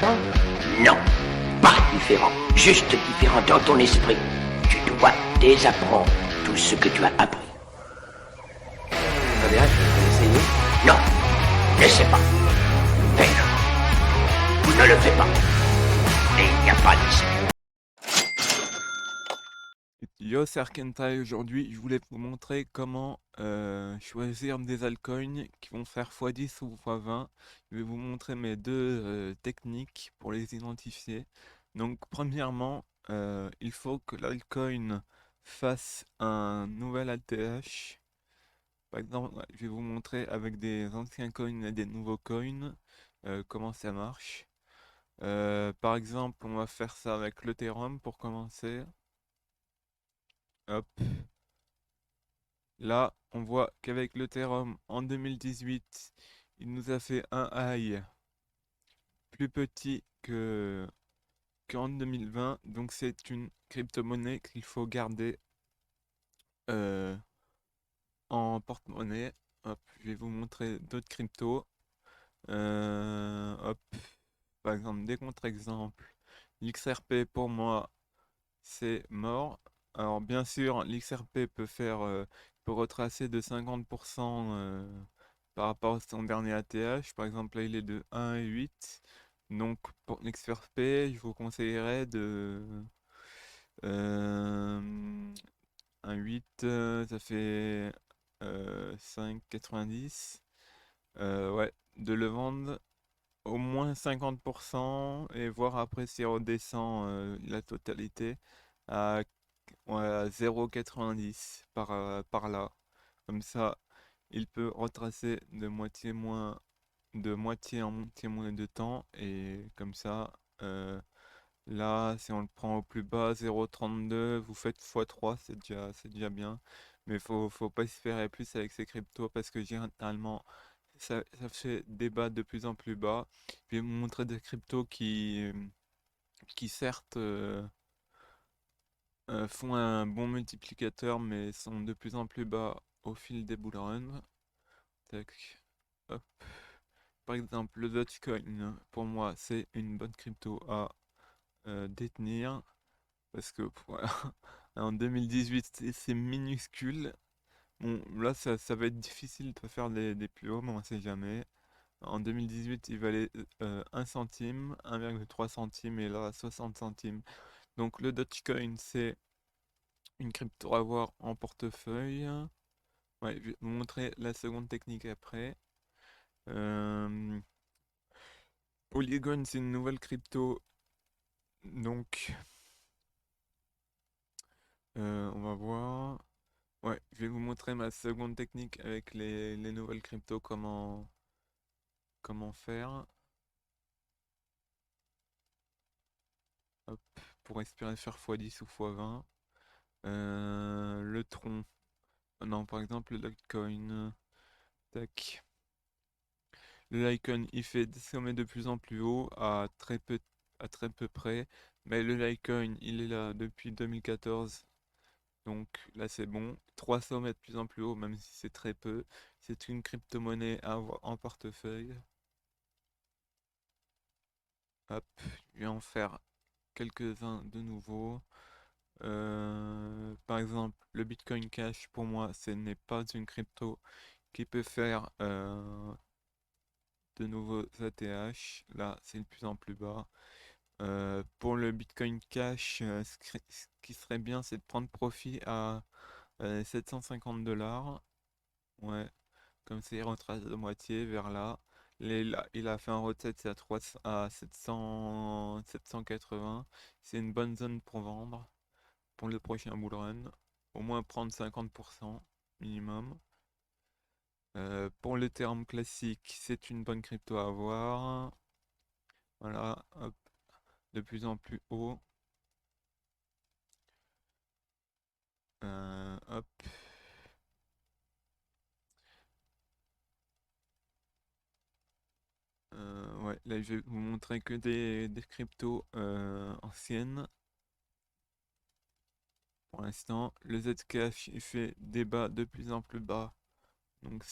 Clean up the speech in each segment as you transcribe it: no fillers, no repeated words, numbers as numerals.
différent? Non, pas différent, juste différent dans ton esprit. Tu dois désapprendre tout ce que tu as appris. Très bien, je vais essayer. Non, ne sais pas. Fais-le. Ou ne le fais pas. Et il n'y a pas d'essai. Yo, c'est Arkentai. Aujourd'hui, je voulais vous montrer comment choisir des altcoins qui vont faire x10 ou x20. Je vais vous montrer mes deux techniques pour les identifier. Donc, premièrement, il faut que l'altcoin fasse un nouvel ATH. Par exemple, je vais vous montrer avec des anciens coins et des nouveaux coins comment ça marche. Par exemple, on va faire ça avec l'Ethereum pour commencer. Hop. Là, on voit qu'avec l'Ethereum en 2018, il nous a fait un high plus petit qu'en 2020. Donc c'est une crypto-monnaie qu'il faut garder euh, en porte-monnaie. Hop, je vais vous montrer d'autres cryptos. Hop, par exemple, des contre-exemples. L'XRP pour moi, c'est mort. Alors bien sûr, l'XRP peut retracer de 50% par rapport à son dernier ATH. Par exemple, là il est de 1,8. Donc pour l'XRP, je vous conseillerais de euh, 1,8, ça fait 5,90. Ouais, de le vendre au moins 50% et voir après s'il redescend la totalité à, ouais, à 0,90 par là. Comme ça, il peut retracer de moitié en moitié moins de temps et comme ça, là, si on le prend au plus bas, 0,32, vous faites x3, c'est déjà bien. Mais faut pas espérer plus avec ces cryptos parce que généralement, ça fait des bas de plus en plus bas. Je vais vous montrer des cryptos qui certes font un bon multiplicateur mais sont de plus en plus bas au fil des bull runs. Tac. Hop. Par exemple, le Dogecoin, pour moi, c'est une bonne crypto à détenir. Parce que voilà, en 2018, c'est minuscule. Bon, là, ça va être difficile de faire des plus hauts, mais on sait jamais. En 2018, il valait 1 centime, 1,3 centime, et là, 60 centimes. Donc, le Dogecoin, c'est une crypto à avoir en portefeuille. Ouais, je vais vous montrer la seconde technique après. Euh, Polygon, c'est une nouvelle crypto. Donc, on va voir. Ouais, je vais vous montrer ma seconde technique avec les nouvelles cryptos, comment faire. Hop, pour espérer faire x10 ou x20. Le tronc. Non, par exemple, le Litecoin. Tac. Le Litecoin, il fait des sommets de plus en plus haut à très peu près. Mais le Litecoin, il est là depuis 2014. Donc là, c'est bon. 3 sommets de plus en plus haut, même si c'est très peu. C'est une crypto-monnaie à avoir en portefeuille. Hop, je vais en faire quelques-uns de nouveau. Par exemple, le Bitcoin Cash, pour moi, ce n'est pas une crypto qui peut faire de nouveaux ATH. Là, c'est de plus en plus bas. Pour le Bitcoin Cash, ce qui serait bien, c'est de prendre profit à 750 $. Ouais, comme ça, il retrace de moitié vers là. Il a fait un retest, c'est à 700, 780. C'est une bonne zone pour vendre pour le prochain bull run. Au moins prendre 50% minimum. Pour le terme classique, c'est une bonne crypto à avoir. Voilà, hop, de plus en plus haut. Hop. Ouais, là je vais vous montrer que des cryptos anciennes. Pour l'instant, le Zcash il fait des bas de plus en plus bas. Donc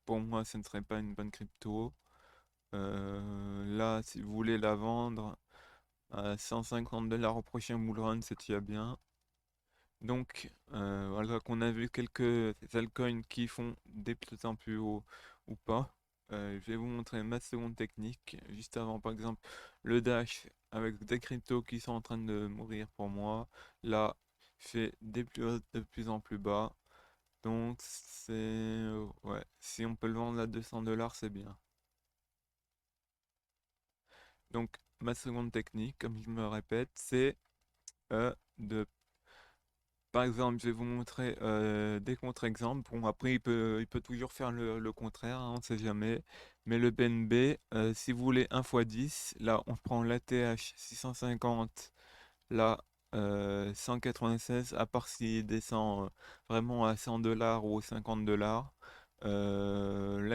pour moi, ce ne serait pas une bonne crypto. Là, si vous voulez la vendre à 150 $ au prochain bull run, c'est déjà bien. Donc, voilà qu'on a vu quelques altcoins qui font des plus en plus haut ou pas. Je vais vous montrer ma seconde technique. Juste avant, par exemple, le Dash avec des cryptos qui sont en train de mourir pour moi. Là, fait des plus hauts de plus en plus bas. Donc, ouais, si on peut le vendre à 200 $, c'est bien. Donc, ma seconde technique, comme je me répète, c'est de par exemple, je vais vous montrer des contre-exemples. Bon, après, il peut toujours faire le contraire, hein, on ne sait jamais. Mais le BNB, si vous voulez 1 x 10, là, on prend l'ATH 650, là, 196, à part s'il descend vraiment à 100 $ ou 50 $. Là,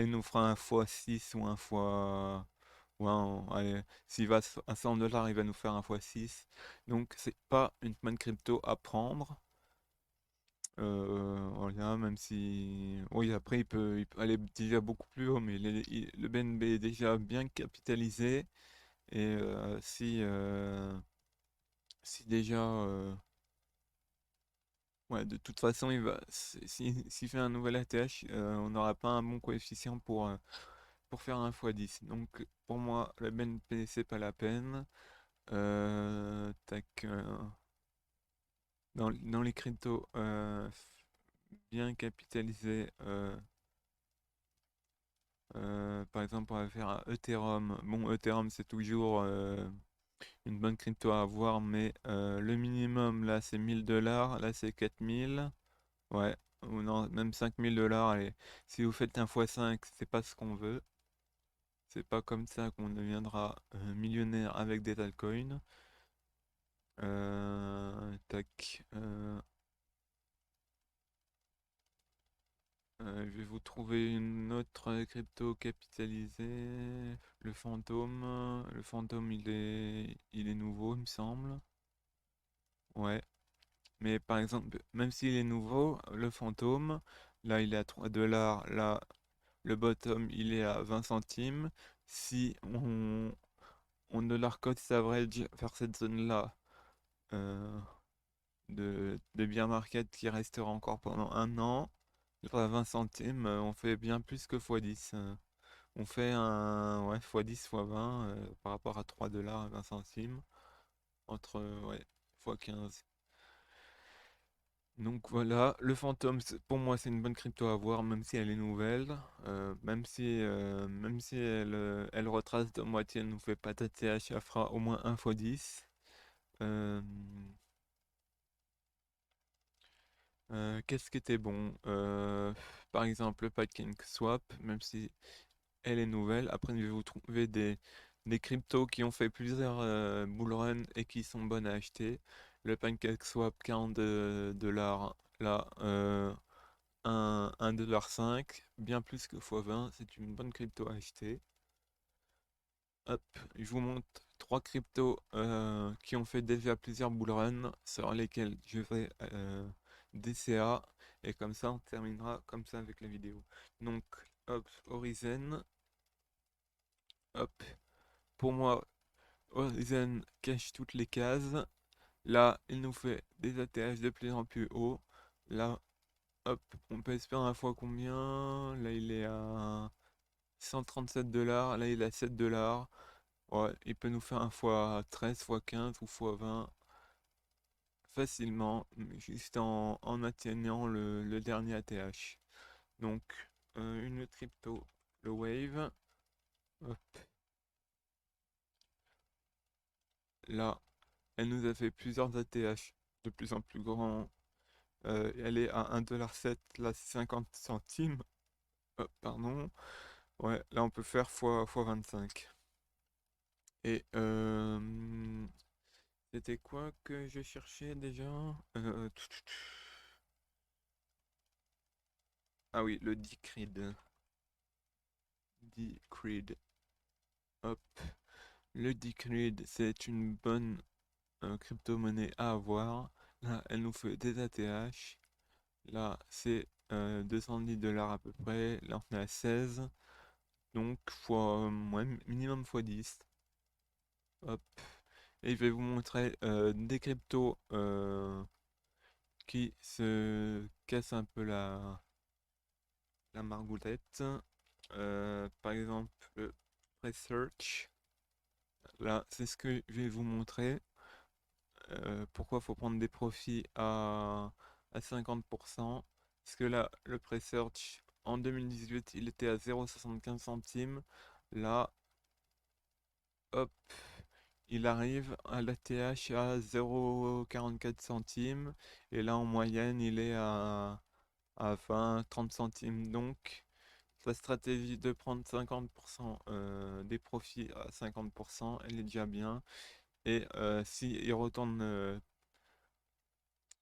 il nous fera un x6 ou un fois. Ouais, allez, s'il va à 100 $, il va nous faire un x6. Donc, c'est pas une bonne crypto à prendre. Voilà, même si. Oui, après, il peut aller déjà beaucoup plus haut, mais le BNB est déjà bien capitalisé. Et si déjà. Ouais, de toute façon, s'il fait un nouvel ATH, on n'aura pas un bon coefficient pour faire un x10. Donc, pour moi, le BNB, c'est pas la peine. Tac. Dans les cryptos bien capitalisés. Par exemple, on va faire un Ethereum. Bon, Ethereum, c'est toujours une bonne crypto à avoir, mais le minimum, là, c'est 1000 $. Là, c'est 4000. Ouais, ou non, même 5000 $. Allez, si vous faites un x5, c'est pas ce qu'on veut. C'est pas comme ça qu'on deviendra millionnaire avec des altcoins. Tac. Je vais vous trouver une autre crypto capitalisée. Le fantôme. Le fantôme, il est nouveau, il me semble. Ouais. Mais par exemple, même s'il est nouveau, le fantôme, là, il est à 3 $. Là, le bottom, il est à 20 centimes. Si on dollar cost average vers cette zone-là euh, de bear market qui restera encore pendant un an, à 20 centimes, on fait bien plus que x10. On fait un ouais, x10, x20 par rapport à 3 $ et 20 centimes. Entre ouais, x15. Donc voilà, le fantôme, pour moi, c'est une bonne crypto à avoir, même si elle est nouvelle. Même si elle retrace de moitié, elle nous fait pas d'ATH, elle fera au moins 1 x10. Euh, Qu'est-ce qui était bon? Par exemple, le PancakeSwap, même si elle est nouvelle. Après, je vais vous trouver des cryptos qui ont fait plusieurs bull run et qui sont bonnes à acheter. Le PancakeSwap 42 $, là, 1,5 $, bien plus que x20, c'est une bonne crypto à acheter. Hop, je vous montre trois cryptos qui ont fait déjà plusieurs bull run sur lesquels je vais DCA et comme ça on terminera comme ça avec la vidéo. Donc, hop, Horizon, hop, pour moi, Horizon cache toutes les cases. Là, il nous fait des ATH de plus en plus haut. Là, hop, on peut espérer un fois combien? Là, il est à 137 $. Là, il est à 7 $. Ouais, il peut nous faire un fois 13, fois 15 ou fois 20 facilement, juste en atteignant le dernier ATH. Donc, une autre crypto, le Wave. Hop, là, elle nous a fait plusieurs ATH de plus en plus grands. Elle est à 1,7 $, là, c'est 50 centimes. Pardon. Ouais, là, on peut faire fois 25. Et c'était quoi que je cherchais déjà? Ah oui, le Decred. Decred. Hop. Le Decred, c'est une bonne crypto-monnaie à avoir. Là, elle nous fait des ATH. Là, c'est 210 $ à peu près. Là, on est à 16. Donc minimum x10. Hop. Et je vais vous montrer des cryptos qui se cassent un peu la margoulette. Par exemple, le Research. Là, c'est ce que je vais vous montrer. Pourquoi faut prendre des profits à 50%. Parce que là, le Research, en 2018, il était à 0,75 centimes. Là, hop, il arrive à l'ATH à 0,44 centimes. Et là, en moyenne, il est à 20-30 centimes. Donc, la stratégie de prendre 50% des profits à 50%, elle est déjà bien. Et si il retourne,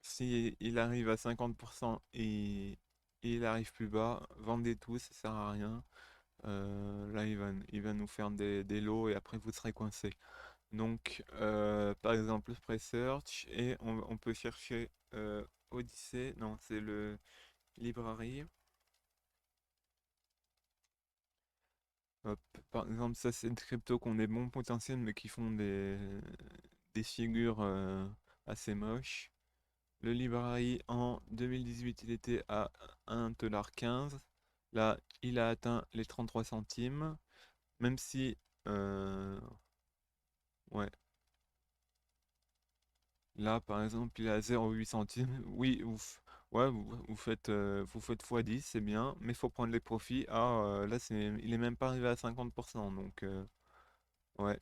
si il arrive à 50% et il arrive plus bas, vendez tout, ça sert à rien. Là, il va nous faire des lots et après vous serez coincé. Donc, par exemple, Search et on peut chercher Odyssey. Non, c'est le Library. Hop, par exemple, ça c'est une crypto qui ont des bons potentiels mais qui font des figures assez moches. Le Library en 2018 il était à 1,15 $. Là, il a atteint les 33 centimes. Même si, ouais, là par exemple il est à 0,8 centimes. Oui, ouais, vous faites x10, c'est bien, mais il faut prendre les profits. Ah, là il est même pas arrivé à 50%. Donc, ouais.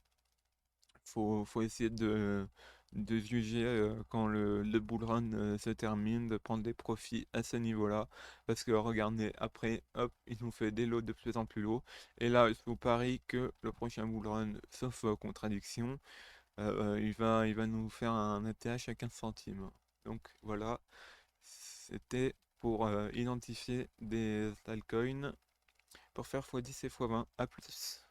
Faut essayer de juger quand le bull run se termine, de prendre des profits à ce niveau-là. Parce que regardez, après, hop, il nous fait des lots de plus en plus lots. Et là, je vous parie que le prochain bull run, sauf contradiction, il va nous faire un ATH à 15 centimes. Donc voilà, c'était pour identifier des altcoins pour faire x10 et x20. A plus.